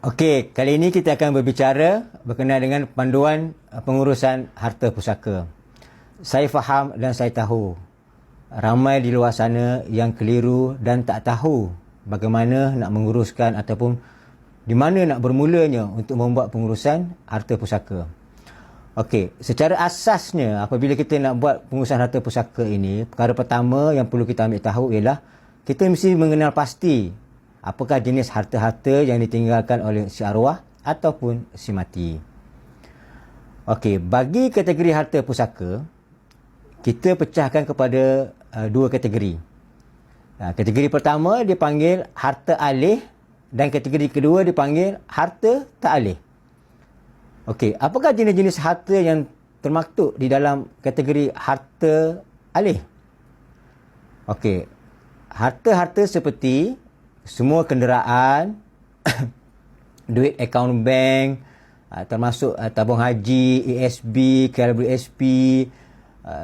Okey, kali ini kita akan berbicara berkenaan dengan panduan pengurusan harta pusaka. Saya faham dan saya tahu ramai di luar sana yang keliru dan tak tahu bagaimana nak menguruskan ataupun di mana nak bermulanya untuk membuat pengurusan harta pusaka. Okey, secara asasnya apabila kita nak buat pengurusan harta pusaka ini, perkara pertama yang perlu kita ambil tahu ialah kita mesti mengenal pasti apakah jenis harta-harta yang ditinggalkan oleh si arwah ataupun si mati. Okey, bagi kategori harta pusaka, kita pecahkan kepada dua kategori. Kategori pertama dipanggil harta alih dan kategori kedua dipanggil harta tak alih. Okey, apakah jenis-jenis harta yang termaktub di dalam kategori harta alih? Okey, harta-harta seperti semua kenderaan, duit akaun bank, termasuk tabung haji, ASB, KWSP,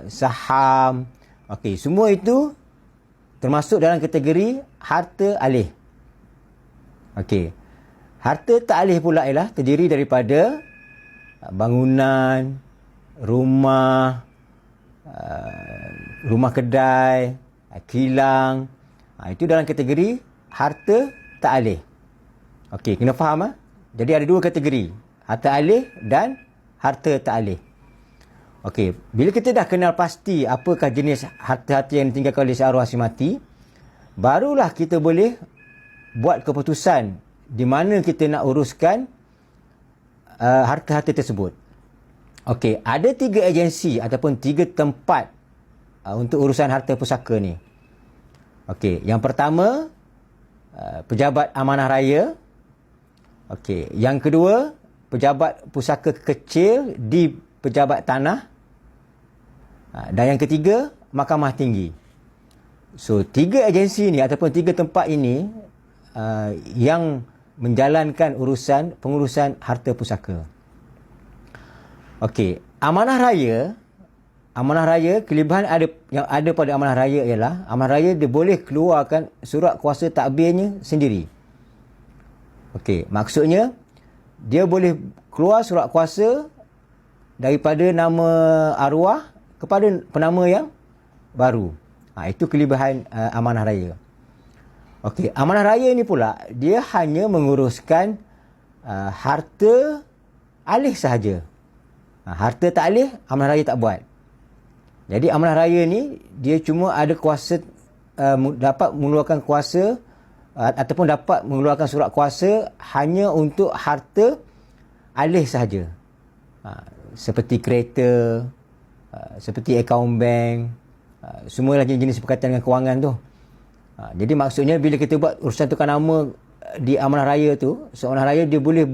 saham. Okey, semua itu termasuk dalam kategori harta alih. Okey. Harta tak alih pula ialah terdiri daripada bangunan, rumah, rumah kedai, kilang. Itu dalam kategori harta tak alih. Okey, kena faham. Jadi ada dua kategori, harta alih dan harta tak alih. Okey, bila kita dah kenal pasti apakah jenis harta-harta yang ditinggalkan oleh si arwah si mati, barulah kita boleh buat keputusan di mana kita nak uruskan harta-harta tersebut. Okey, ada 3 agensi ataupun 3 tempat untuk urusan harta pusaka ni. Okey, yang pertama pejabat amanah raya. Okey, yang kedua pejabat pusaka kecil di pejabat tanah. Dan yang ketiga mahkamah tinggi. So 3 agensi ni ataupun 3 tempat ini yang menjalankan pengurusan harta pusaka. Okey, amanah raya kelebihan yang ada pada amanah raya ialah amanah raya dia boleh keluarkan surat kuasa takbirnya sendiri. Okey, maksudnya dia boleh keluar surat kuasa daripada nama arwah kepada penama yang baru. Itu kelebihan amanah raya. Okey, amanah raya ni pula dia hanya menguruskan harta alih sahaja. Harta tak alih amanah raya tak buat. Jadi amanah raya ni dia cuma ada kuasa dapat mengeluarkan kuasa ataupun dapat mengeluarkan surat kuasa hanya untuk harta alih sahaja. Seperti kereta, seperti akaun bank, semualah jenis berkaitan dengan kewangan tu. Jadi maksudnya bila kita buat urusan tukar nama di amanah raya tu, seorang raya dia boleh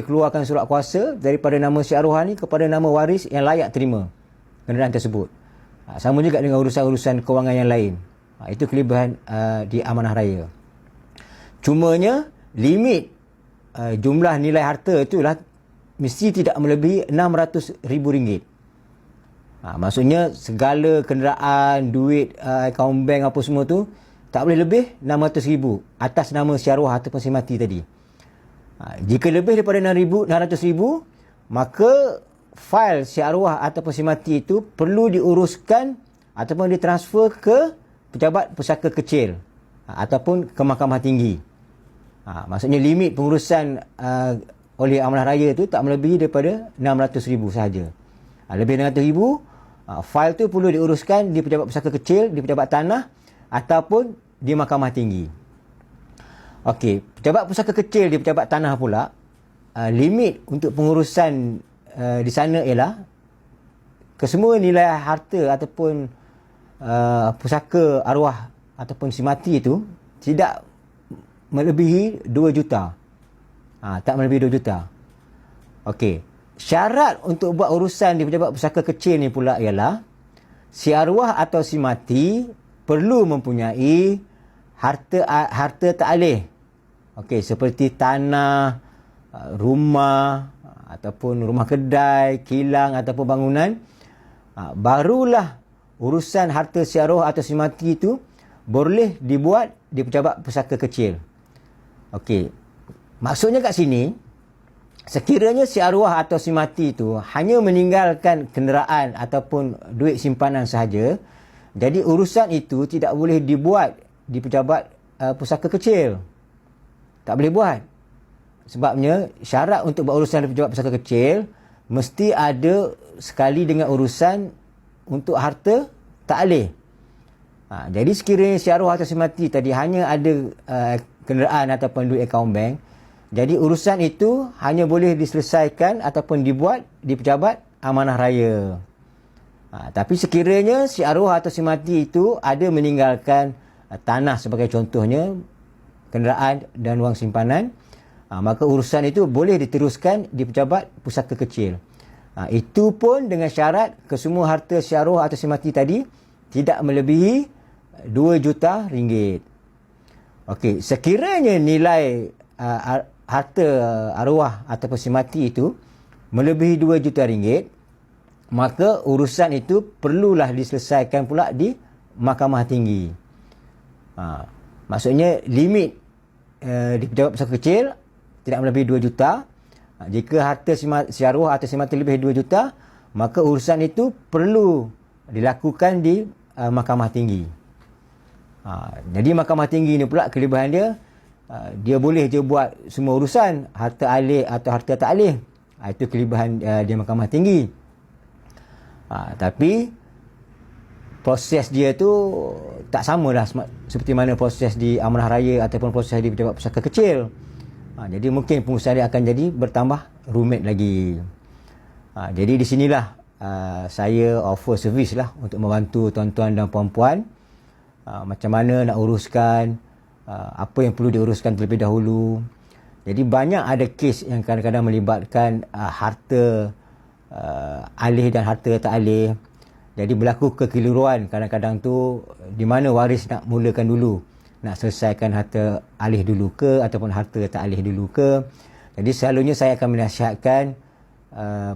keluarkan surat kuasa daripada nama si arwah ni kepada nama waris yang layak terima kenderaan tersebut. Sama juga dengan urusan-urusan kewangan yang lain. Itu kelebihan di amanah raya. Cumanya limit jumlah nilai harta itulah mesti tidak melebihi RM600,000. Maksudnya segala kenderaan, duit, akaun bank apa semua tu tak boleh lebih RM600,000 atas nama si arwah ataupun si mati tadi. Jika lebih daripada RM600,000, maka fail si arwah ataupun si mati itu perlu diuruskan ataupun ditransfer ke pejabat pusaka kecil ataupun ke mahkamah tinggi. Maksudnya limit pengurusan oleh amanah raya itu tak melebihi daripada RM600,000 sahaja. Lebih dari RM600,000, fail tu perlu diuruskan di pejabat pusaka kecil, di pejabat tanah ataupun di mahkamah tinggi. Okey, pejabat pusaka kecil di pejabat tanah pula, limit untuk pengurusan di sana ialah kesemua nilai harta ataupun pusaka arwah ataupun si mati itu tidak melebihi 2 juta. Tak melebihi 2 juta. Okey, syarat untuk buat urusan di pejabat pusaka kecil ni pula ialah si arwah atau si mati perlu mempunyai harta tak alih. Okey, seperti tanah, rumah ataupun rumah kedai, kilang ataupun bangunan. Barulah urusan harta si arwah atau si mati itu boleh dibuat di pejabat pusaka kecil. Okey, Maksudnya kat sini, sekiranya si arwah atau si mati itu hanya meninggalkan kenderaan ataupun duit simpanan sahaja, jadi urusan itu tidak boleh dibuat di pejabat pusaka kecil. Tak boleh buat. Sebabnya syarat untuk buat urusan di pejabat pusaka kecil mesti ada sekali dengan urusan untuk harta taklih. Jadi sekiranya si arwah atau si mati tadi hanya ada kenderaan ataupun duit akaun bank, jadi urusan itu hanya boleh diselesaikan ataupun dibuat di pejabat amanah raya. Tapi sekiranya si arwah atau si mati itu ada meninggalkan tanah sebagai contohnya, kenderaan dan wang simpanan, maka urusan itu boleh diteruskan di pejabat pusaka kecil. Itu pun dengan syarat kesemua harta si arwah atau si mati tadi tidak melebihi 2 juta ringgit. Okey, sekiranya nilai harta arwah ataupun si mati itu melebihi 2 juta ringgit, maka urusan itu perlulah diselesaikan pula di Mahkamah Tinggi. Maksudnya limit di pejabat pusaka kecil tidak melebihi 2 juta. Jika harta si arwah atau si mati lebih 2 juta, maka urusan itu perlu dilakukan di Mahkamah Tinggi. Jadi Mahkamah Tinggi ni pula kelebihan dia, dia boleh je buat semua urusan harta alih atau harta tak alih. Itu kelebihan di Mahkamah Tinggi. Tapi proses dia tu tak samalah seperti mana proses di amanah raya ataupun proses di pejabat pusaka kecil. Jadi mungkin pengurusan dia akan jadi bertambah rumit lagi. Jadi di sinilah saya offer servis lah untuk membantu tuan-tuan dan puan-puan macam mana nak uruskan apa yang perlu diuruskan terlebih dahulu. Jadi banyak ada kes yang kadang-kadang melibatkan harta alih dan harta tak alih. Jadi berlaku kekeliruan kadang-kadang tu di mana waris nak mulakan dulu, nak selesaikan harta alih dulu ke ataupun harta tak alih dulu ke. Jadi selalunya saya akan menasihatkan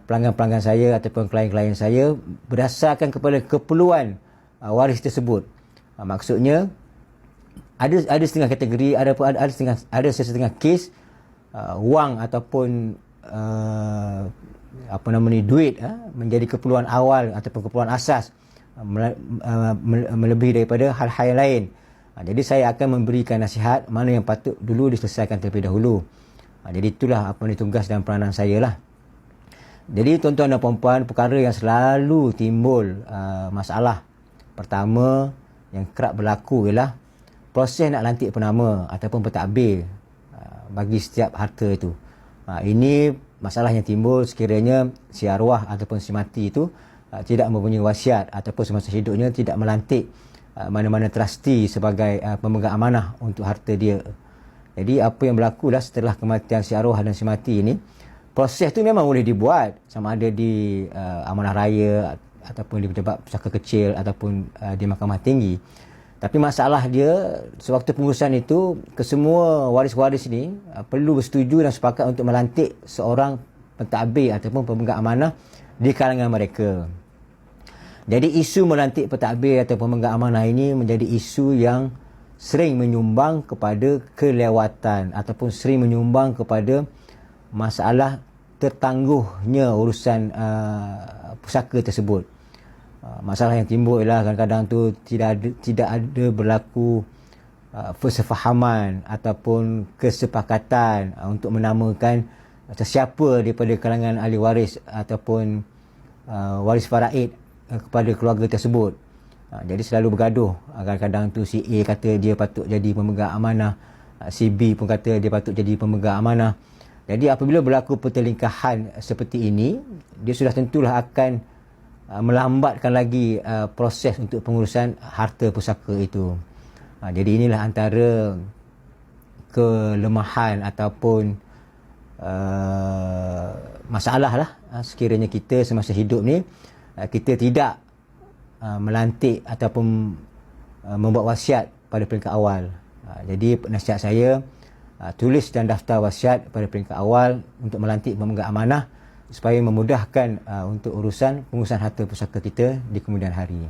pelanggan-pelanggan saya ataupun klien-klien saya berdasarkan kepada keperluan waris tersebut. Maksudnya ada setengah kategori, ada sesetengah kes wang ataupun duit menjadi keperluan awal ataupun keperluan asas melebihi daripada hal-hal yang lain. Jadi saya akan memberikan nasihat mana yang patut dulu diselesaikan terlebih dahulu. Jadi itulah apa ni tugas dan peranan saya lah. Jadi tuan-tuan dan puan-puan, perkara yang selalu timbul masalah pertama yang kerap berlaku ialah proses nak lantik penama ataupun pentadbir bagi setiap harta itu. Ini masalah yang timbul sekiranya si arwah ataupun si mati itu tidak mempunyai wasiat ataupun semasa hidupnya tidak melantik mana-mana trustee sebagai pemegang amanah untuk harta dia. Jadi apa yang berlaku lah setelah kematian si arwah dan si mati ini, proses tu memang boleh dibuat sama ada di amanah raya ataupun di pejabat pusaka kecil ataupun di Mahkamah Tinggi. Tapi masalah dia sewaktu pengurusan itu kesemua waris-waris ni perlu bersetuju dan sepakat untuk melantik seorang pentadbir ataupun pemegang amanah di kalangan mereka. Jadi isu melantik pentadbir atau pemegang amanah ini menjadi isu yang sering menyumbang kepada kelewatan ataupun sering menyumbang kepada masalah tertangguhnya urusan pusaka tersebut. Masalah yang timbul ialah kadang-kadang tu tidak ada berlaku persefahaman ataupun kesepakatan untuk menamakan sesiapa daripada kalangan ahli waris ataupun waris faraid kepada keluarga tersebut. Jadi selalu bergaduh. Kadang-kadang tu si A kata dia patut jadi pemegang amanah, si B pun kata dia patut jadi pemegang amanah. Jadi apabila berlaku pertelingkahan seperti ini, dia sudah tentulah akan melambatkan lagi proses untuk pengurusan harta pusaka itu. Jadi inilah antara kelemahan ataupun masalah lah sekiranya kita semasa hidup ni kita tidak melantik ataupun membuat wasiat pada peringkat awal. Jadi nasihat saya, tulis dan daftar wasiat pada peringkat awal untuk melantik pemegang amanah supaya memudahkan untuk pengurusan harta pusaka kita di kemudian hari.